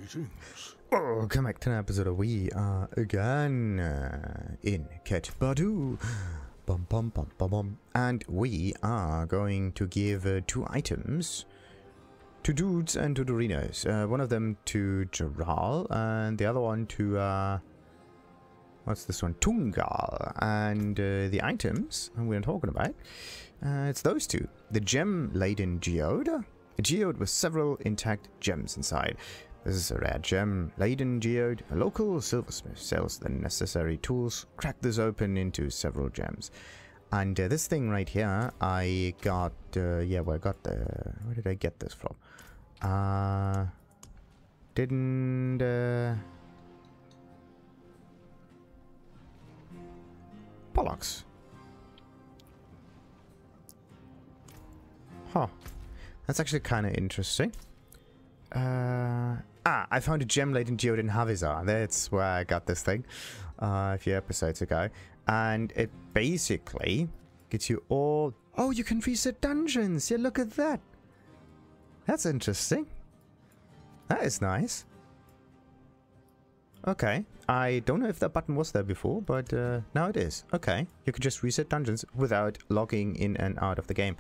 Greetings. Welcome back to an episode of We Are Again in Bardu. Bum, bum, bum, bum, bum. And we are going to give 2 items to dudes and to Doritos. One of them to Jaral and the other one to what's this one? Tungal. And the items we're talking about, it's those two. The gem Laden Geode. A geode with several intact gems inside. This is a rare gem, Laden Geode. A local silversmith sells the necessary tools. Crack this open into several gems. And this thing right here, I got, where did I get this from? Bollocks. Huh. That's actually kind of interesting. I found a gem Laden Geode in Havizar. That's where I got this thing a few episodes ago. And it basically gets you all... Oh, you can reset dungeons! Yeah, look at that! That's interesting. That is nice. Okay. I don't know if that button was there before, but now it is. Okay. You can just reset dungeons without logging in and out of the game.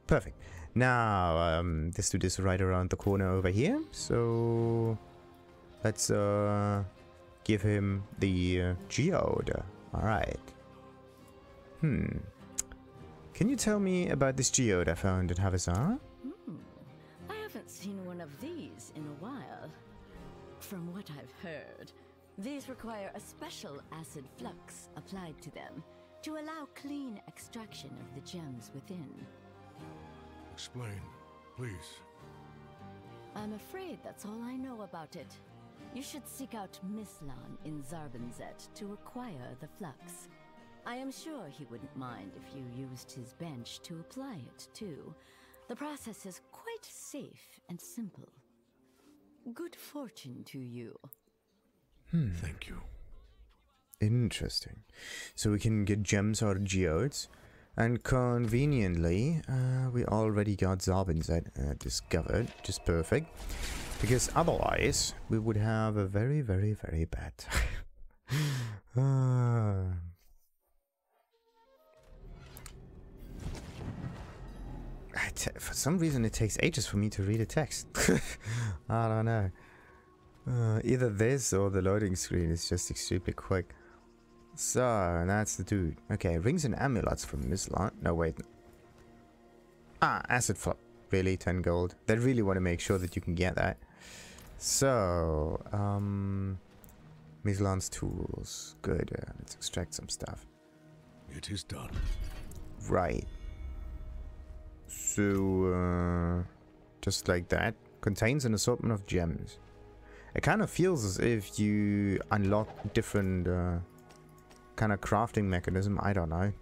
Perfect. Now, this dude is right around the corner over here, so let's give him the geode. Alright. Can you tell me about this geode I found at Havizar? I haven't seen one of these in a while. From what I've heard, these require a special acid flux applied to them to allow clean extraction of the gems within. Explain, please. I'm afraid that's all I know about it. You should seek out Mislan in Zarbenzet to acquire the flux. I am sure he wouldn't mind if you used his bench to apply it, too. The process is quite safe and simple. Good fortune to you. Thank you. Interesting. So we can get gems out of geodes. And conveniently, we already got Zarbenzet discovered, which is perfect. Because otherwise, we would have a very, very, very bad time. For some reason, it takes ages for me to read a text. I don't know. Either this or the loading screen is just extremely quick. So, that's the dude. Okay, rings and amulets from Mislan. No, wait. Acid flux. Really? 10 gold. They really want to make sure that you can get that. So, Mislan's tools. Good. Let's extract some stuff. It is done. Right. So, just like that. Contains an assortment of gems. It kind of feels as if you unlock different... kind of crafting mechanism, I don't know.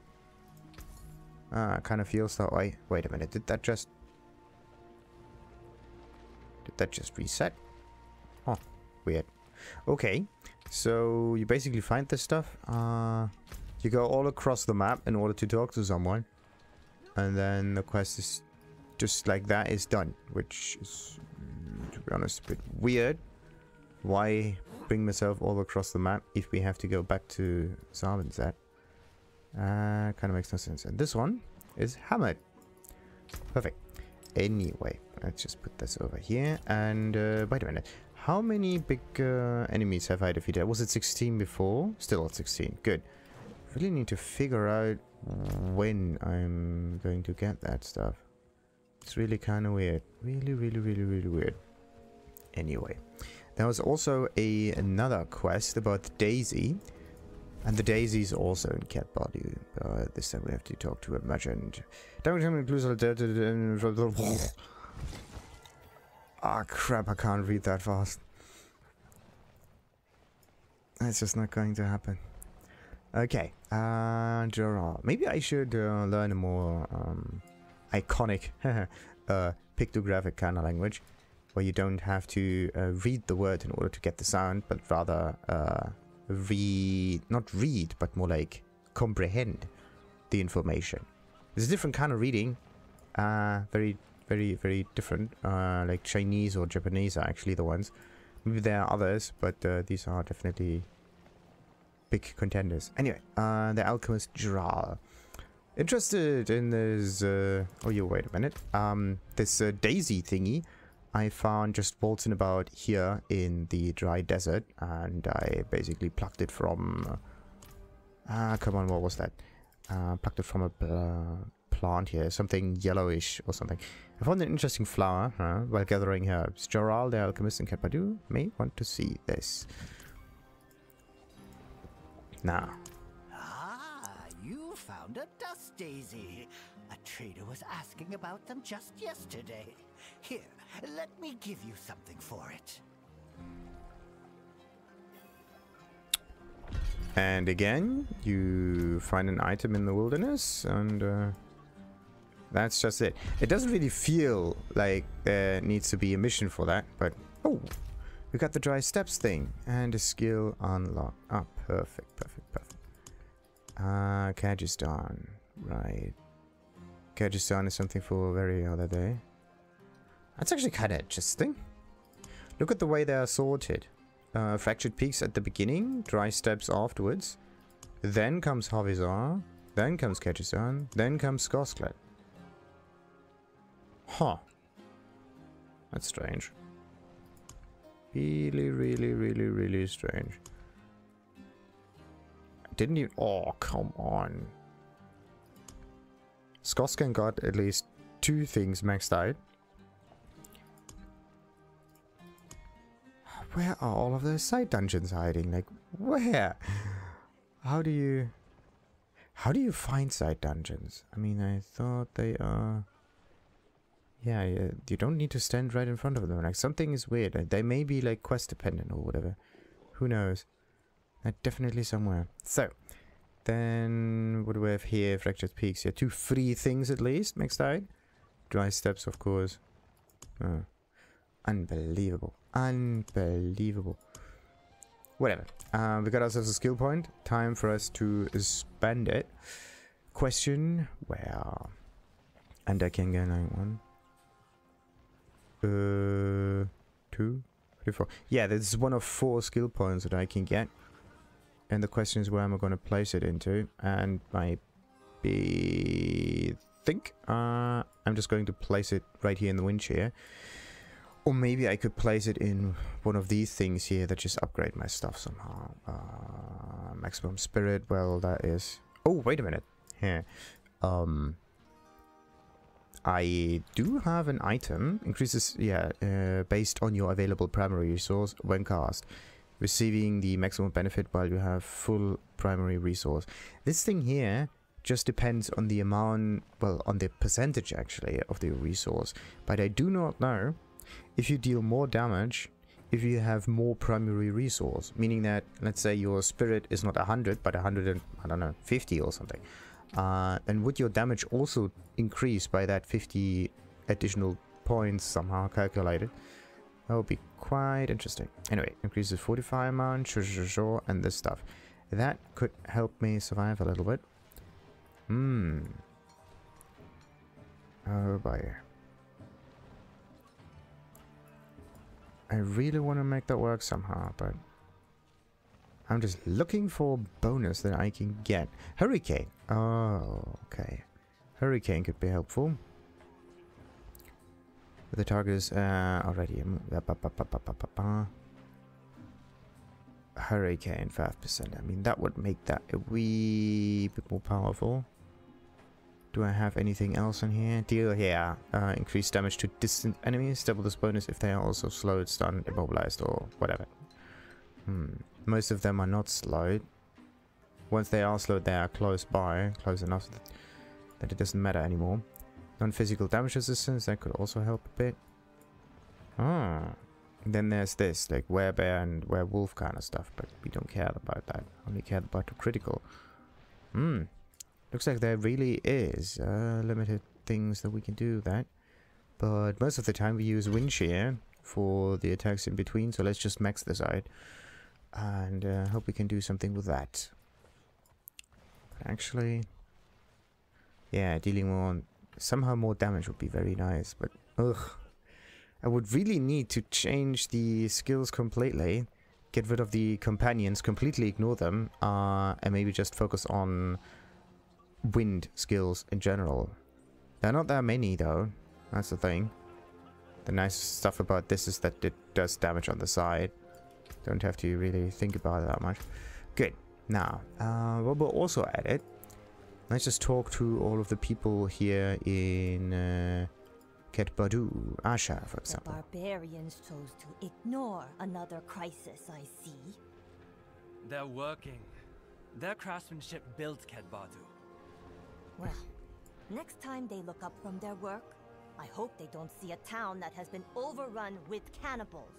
Kind of feels that way. Wait a minute, did that just reset? Oh, weird. Okay, so you basically find this stuff. You go all across the map in order to talk to someone. And then the quest is just like that is done. Which is, to be honest, a bit weird. Why bring myself all across the map if we have to go back to Zarbenzet? Kind of makes no sense. And this one is hammered. Perfect. Anyway, let's just put this over here. And wait a minute. How many big enemies have I defeated? Was it 16 before? Still at 16. Good. Really need to figure out when I'm going to get that stuff. It's really kind of weird. Really, really, really, really weird. Anyway. There was also another quest about the Daisy. And the Daisy is also in Bardu. This time we have to talk to a merchant. Ah, crap, I can't read that fast. It's just not going to happen. Okay, Jaral. Maybe I should learn a more iconic pictographic kind of language. Where you don't have to read the word in order to get the sound, but rather not read, but more like comprehend the information. It's a different kind of reading, very, very, very different. Like Chinese or Japanese are actually the ones Maybe there are others, but these are definitely big contenders. Anyway, the alchemist Jaral. Interested in this... oh, you wait a minute. This daisy thingy I found just bolting about here in the dry desert, and I basically plucked it from... come on, what was that? Plucked it from a plant here, something yellowish or something. I found an interesting flower while gathering herbs. Jaral, the alchemist, and Cat Bardu may want to see this. Now. Ah, you found a dust daisy. A trader was asking about them just yesterday. Here, let me give you something for it. And again, you find an item in the wilderness, and that's just it. It doesn't really feel like there needs to be a mission for that, but... Oh! We got the dry steps thing, and a skill unlocked. Oh, perfect, perfect, perfect. Kyrgyzstan. Right. Kyrgyzstan is something for a very other day. That's actually kind of interesting. Look at the way they are sorted. Fractured peaks at the beginning, dry steppes afterwards. Then comes Havizar, then comes Kyrgyzstan, then comes Skosklet. Huh. That's strange. Really, really, really, really strange. Didn't even... Oh, come on. Skoskan got at least 2 things maxed out. Where are all of those side dungeons hiding? Like, where? How do you find side dungeons? I mean, I thought they are... Yeah, you don't need to stand right in front of them. Like, something is weird. They may be, like, quest dependent or whatever. Who knows? They're definitely somewhere. So, then what do we have here? Fractured peaks. Yeah, 2 free things at least maxed out. Dry steps, of course. Oh. Unbelievable. Unbelievable. Whatever. We got ourselves a skill point. Time for us to spend it. Question, where? And I can get like 1, 2, 3, 4. Yeah, this is one of 4 skill points that I can get. And the question is where am I going to place it into? And I'm just going to place it right here in the winch here. Or maybe I could place it in one of these things here that just upgrade my stuff somehow. Maximum spirit, well, that is... Oh, wait a minute. Here. I do have an item. Increases, based on your available primary resource when cast. Receiving the maximum benefit while you have full primary resource. This thing here just depends on the amount, well, on the percentage actually of the resource. But I do not know if you deal more damage if you have more primary resource, meaning that, let's say your spirit is not 100 but 150 or something, and would your damage also increase by that 50 additional points somehow calculated? That would be quite interesting. Anyway, increases 45 amount, sure, and this stuff. That could help me survive a little bit. Oh boy. I really want to make that work somehow, but I'm just looking for a bonus that I can get. Hurricane. Oh, okay. Hurricane could be helpful. But the target is already... Hurricane 5%. I mean, that would make that a wee bit more powerful. Do I have anything else in here? Deal here. Increase damage to distant enemies. Double this bonus if they are also slowed, stunned, immobilized, or whatever. Most of them are not slowed. Once they are slowed, they are close by. Close enough that it doesn't matter anymore. Non-physical damage resistance. That could also help a bit. Then there's this, like werebear and werewolf kind of stuff. But we don't care about that. Only care about the critical. Looks like there really is limited things that we can do that. But most of the time we use wind shear for the attacks in between. So let's just max this out. And hope we can do something with that. But actually... Yeah, dealing more... Somehow more damage would be very nice. But, ugh. I would really need to change the skills completely. Get rid of the companions, completely ignore them, and maybe just focus on wind skills in general. There are not that many though, that's the thing. The nice stuff about this is that it does damage on the side. Don't have to really think about it that much. Good. Now, what we'll also add, let's just talk to all of the people here in Bardu, Asha, for example. The barbarians chose to ignore another crisis, I see. They're working. Their craftsmanship built Bardu. Well, next time they look up from their work, I hope they don't see a town that has been overrun with cannibals.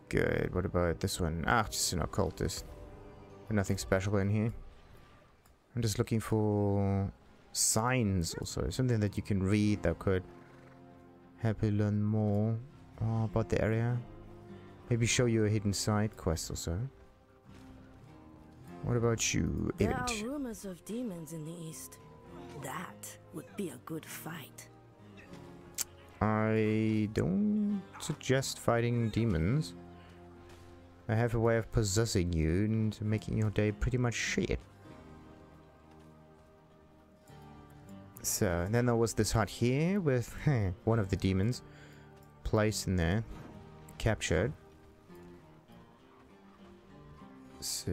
Good. What about this one? Ah, just an occultist. Nothing special in here. I'm just looking for signs also. Something that you can read that could help you learn more about the area. Maybe show you a hidden side quest or so. What about you, There Event? are rumors of demons in the east. That would be a good fight. I don't suggest fighting demons. I have a way of possessing you and making your day pretty much shit. So, then there was this hut here with one of the demons placed in there, captured. So,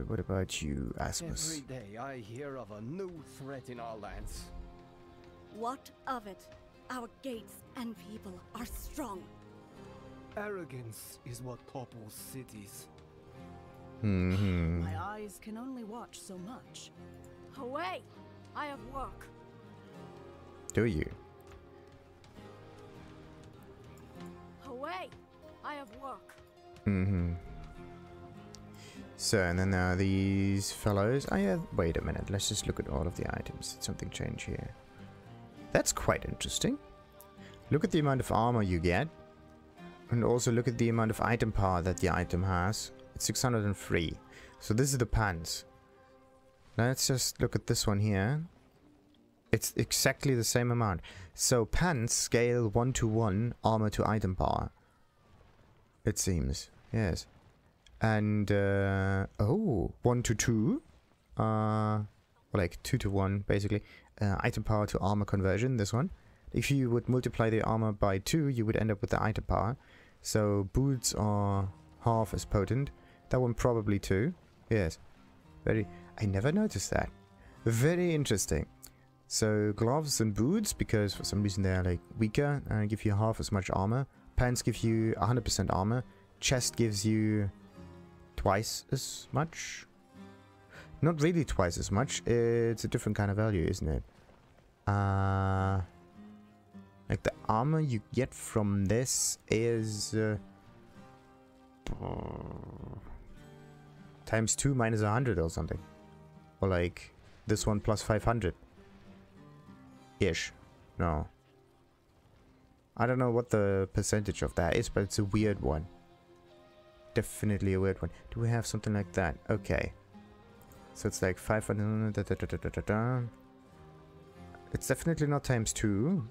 what about you, Asmus? Every day I hear of a new threat in our lands. What of it? Our gates and people are strong. Arrogance is what topples cities. My eyes can only watch so much. Away! I have work. Do you? Away! I have work. So, and then there are these fellows. Oh yeah, wait a minute. Let's just look at all of the items. Did something change here? That's quite interesting. Look at the amount of armor you get. And also look at the amount of item power that the item has. It's 603. So this is the pants. Let's just look at this one here. It's exactly the same amount. So pants scale 1-to-1 armor to item power. It seems. Yes. And, oh, 1-to-2. Like 2-to-1, basically. Item power to armor conversion, this one. If you would multiply the armor by 2, you would end up with the item power. So boots are half as potent. That one probably 2. Yes. Very... I never noticed that. Very interesting. So gloves and boots, because for some reason they are like weaker, give you half as much armor. Pants give you 100% armor. Chest gives you twice as much. Not really twice as much. It's a different kind of value, isn't it? Like the armor you get from this is times 2 minus 100 or something. Or like this one plus 500. Ish. No. I don't know what the percentage of that is, but it's a weird one. Definitely a weird one. Do we have something like that? Okay. So it's like 500. It's definitely not times 2.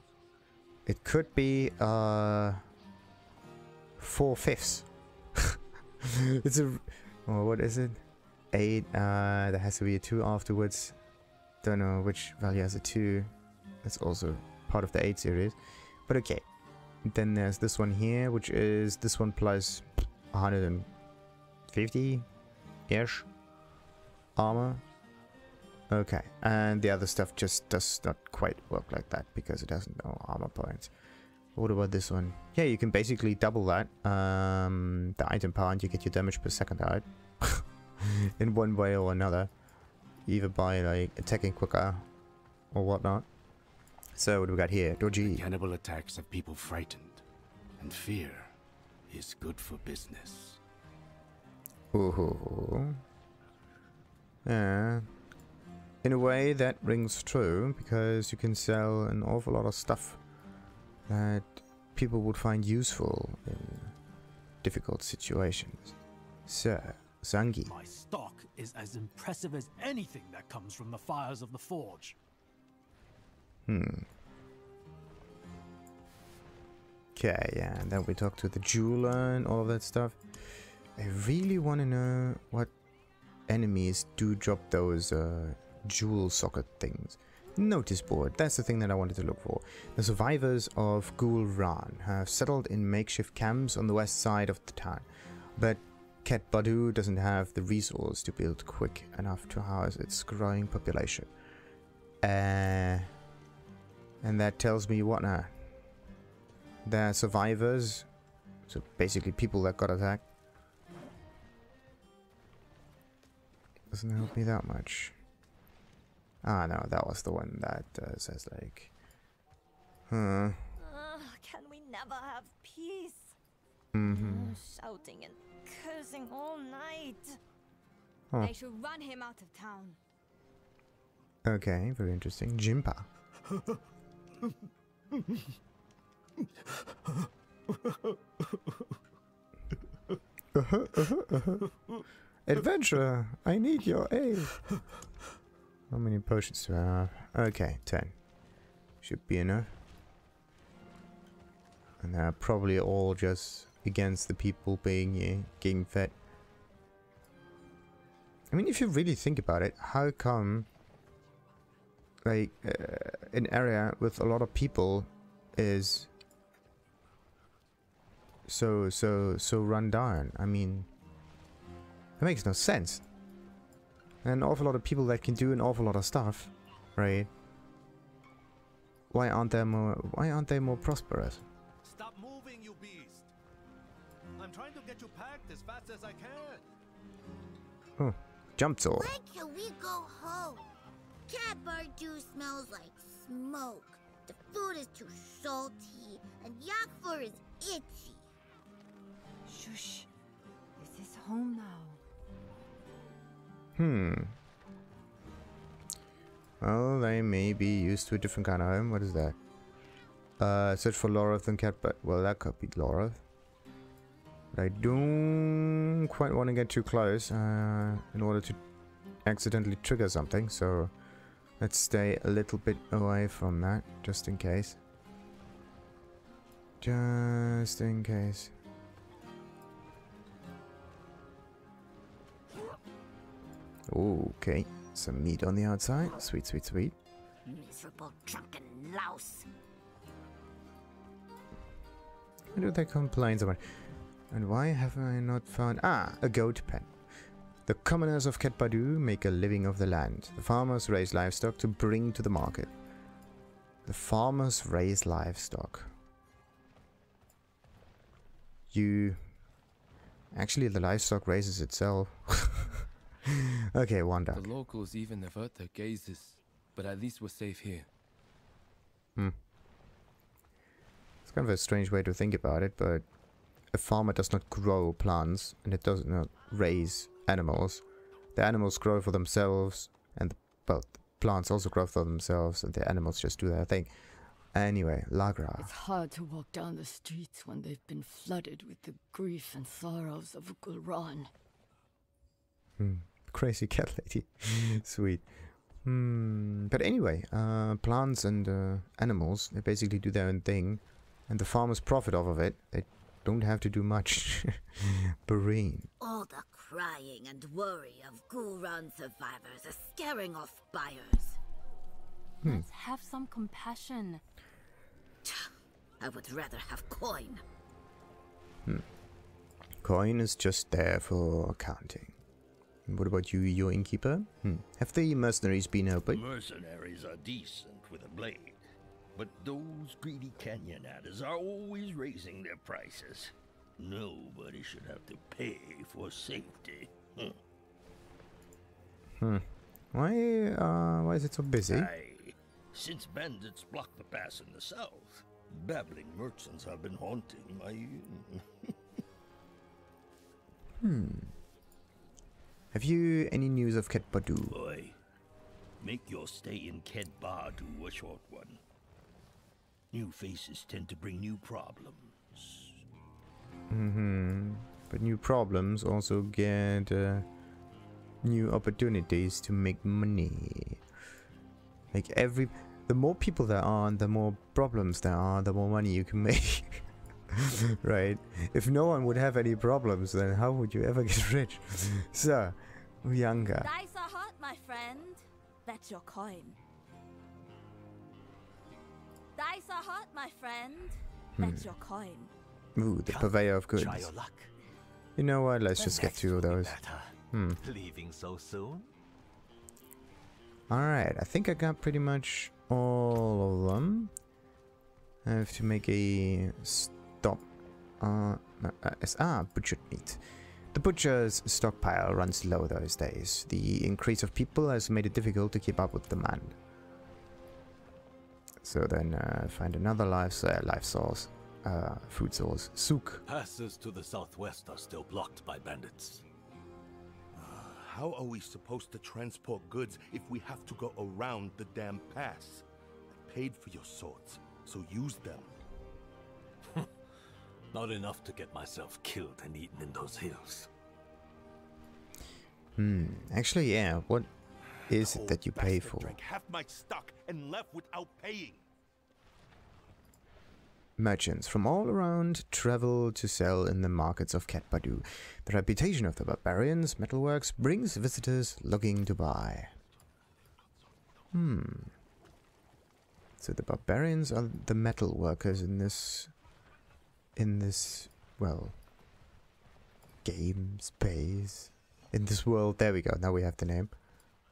It could be 4/5. It's a... Oh, what is it? 8. There has to be a 2 afterwards. Don't know which value has a 2. That's also part of the 8 series. But okay. Then there's this one here, which is this one plus 150-ish armor. Okay, and the other stuff just does not quite work like that because it has no armor points. What about this one? Yeah, you can basically double that, the item power, and you get your damage per second out. In one way or another. Either by like attacking quicker or whatnot. So what do we got here? Doji. Cannibal attacks have people frightened, and fear is good for business. Ooh. Yeah. In a way, that rings true, because you can sell an awful lot of stuff that people would find useful in difficult situations. So, Zangi. My stock is as impressive as anything that comes from the fires of the forge. Okay, yeah, and then we talk to the jeweler and all of that stuff. I really want to know what enemies do drop those jewel socket things. Notice board, that's the thing that I wanted to look for. The survivors of Gul Ran have settled in makeshift camps on the west side of the town, but Ket Bardu doesn't have the resource to build quick enough to house its growing population. And that tells me what now? They're survivors, so basically people that got attacked. Doesn't help me that much. Ah, no, that was the one that says like, Can we never have peace? Shouting and cursing all night. Huh. I should run him out of town. Okay, very interesting. Jimpa. Adventurer, I need your aid. How many potions do I have? Okay, 10. Should be enough. And they're probably all just against the people being getting fed. I mean, if you really think about it, how come like an area with a lot of people is so run down? I mean, it makes no sense. An awful lot of people that can do an awful lot of stuff, right? Why aren't they more prosperous? Stop moving, you beast! I'm trying to get you packed as fast as I can. Oh, jumped all. When can we go home? Cat Bardu smells like smoke. The food is too salty, and yak fur is itchy. Shush. This is home now. Well, they may be used to a different kind of home. What is that? Search for Loreth and Cat, but well, that could be Loreth. But I don't quite want to get too close in order to accidentally trigger something. So let's stay a little bit away from that, just in case. Just in case. Okay, some meat on the outside. Sweet, sweet, sweet. Miserable drunken louse. Why do they complain so much? And why have I not found... Ah, a goat pen. The commoners of Ket Bardu make a living of the land. The farmers raise livestock to bring to the market. The farmers raise livestock. You... Actually, the livestock raises itself. Okay, one duck. The locals even avert their gazes, but at least we're safe here. It's kind of a strange way to think about it, but a farmer does not grow plants, and it does not raise animals. The animals grow for themselves, and the plants also grow for themselves, and the animals just do their thing. Anyway, Lagra. It's hard to walk down the streets when they've been flooded with the grief and sorrows of Gulran. Crazy cat lady. Sweet. But anyway, plants and animals, they basically do their own thing, and the farmers profit off of it. They don't have to do much. Bareen. All the crying and worry of Gulran survivors is scaring off buyers. Let's have some compassion. I would rather have coin. Coin is just there for accounting. What about you, your innkeeper? Have the mercenaries been open? Mercenaries are decent with a blade, but those greedy canyonators are always raising their prices. Nobody should have to pay for safety. Why is it so busy? Aye. Since bandits blocked the pass in the south, babbling merchants have been haunting my... Have you any news of Ket Bardu? Boy, make your stay in Ket Bardu a short one. New faces tend to bring new problems. But new problems also get new opportunities to make money. Like the more people there are, and the more problems there are, the more money you can make. Right? If no one would have any problems, then how would you ever get rich? So, younger. Dice are hot, my friend. Bet your coin. Dice are hot, my friend. Bet your coin. Ooh, the purveyor of goods. Try your luck. You know what? Let's just get 2 of those. Leaving so soon? Alright, I think I got pretty much all of them. I have to make a stop. Butchered meat. The butcher's stockpile runs low those days. The increase of people has made it difficult to keep up with demand. So then find another life source. Food source. Souk. Passes to the southwest are still blocked by bandits. How are we supposed to transport goods if we have to go around the damn pass? I paid for your swords, so use them. Not enough to get myself killed and eaten in those hills. Actually, yeah. What is it that you pay for? Drank half my stock and left without paying. Merchants from all around travel to sell in the markets of Ket Bardu. The reputation of the barbarians' metalworks brings visitors looking to buy. So the barbarians are the metal workers in this well, game space. In this world, there we go, now we have the name.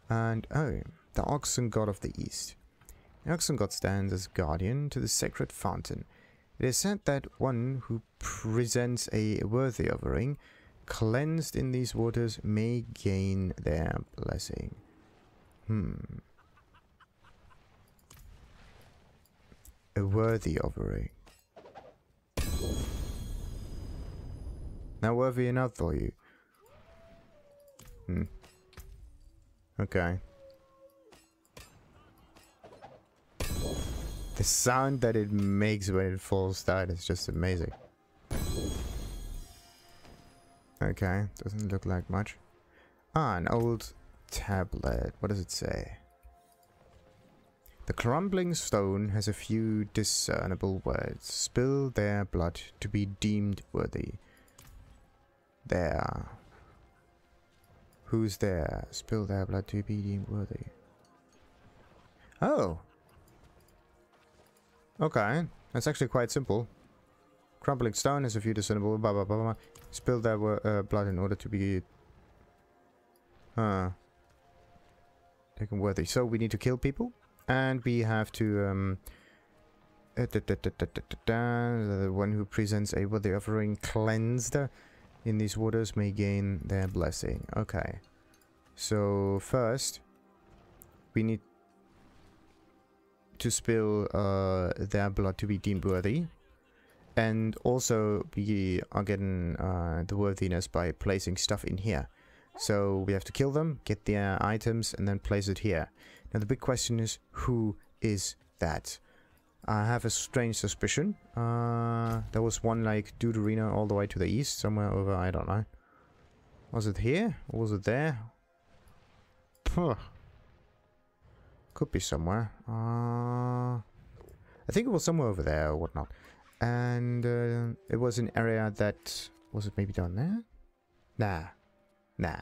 And oh, the Oxen God of the East. The Oxen God stands as guardian to the sacred fountain. It is said that one who presents a worthy offering, cleansed in these waters, may gain their blessing. A worthy offering. Not worthy enough for you. Okay. The sound that it makes when it falls down is just amazing. Okay, doesn't look like much. An old tablet. What does it say? The crumbling stone has a few discernible words. Spill their blood to be deemed worthy. There. Who's there? Spill their blood to be deemed worthy. Oh! Okay, that's actually quite simple. Crumbling stone has a few discernible blah blah blah blah. Spill their blood in order to be taken worthy. So we need to kill people, and we have to the one who presents a worthy offering cleansed in these waters may gain their blessing. Okay, so first we need to spill their blood to be deemed worthy, and also we are getting the worthiness by placing stuff in here. So we have to kill them, get their items, and then place it here. Now the big question is, who is that? I have a strange suspicion. There was one like Dude Arena all the way to the east, somewhere over, I don't know. Was it here? Or was it there? Could be somewhere. I think it was somewhere over there or whatnot. And it was an area that... Was it maybe down there? Nah.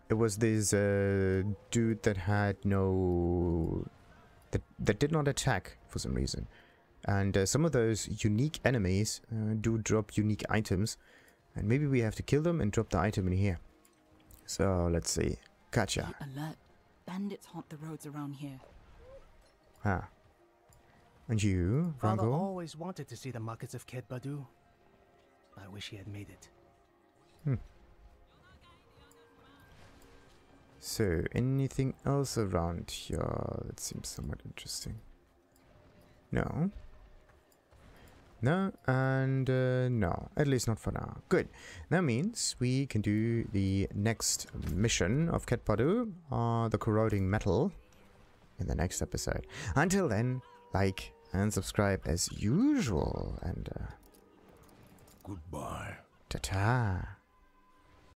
It was this dude that had no... That did not attack for some reason. And some of those unique enemies do drop unique items. And maybe we have to kill them and drop the item in here. So, let's see. Gotcha. Alert. Bandits haunt the roads around here. Ah. And you, Father Rango? always wanted to see the markets of Ket Bardu. I wish he had made it. So, anything else around here that seems somewhat interesting? No. No, and no. At least not for now. Good. That means we can do the next mission of Ket Bardu, the corroding metal, in the next episode. Until then, like and subscribe as usual, and goodbye. Ta-ta.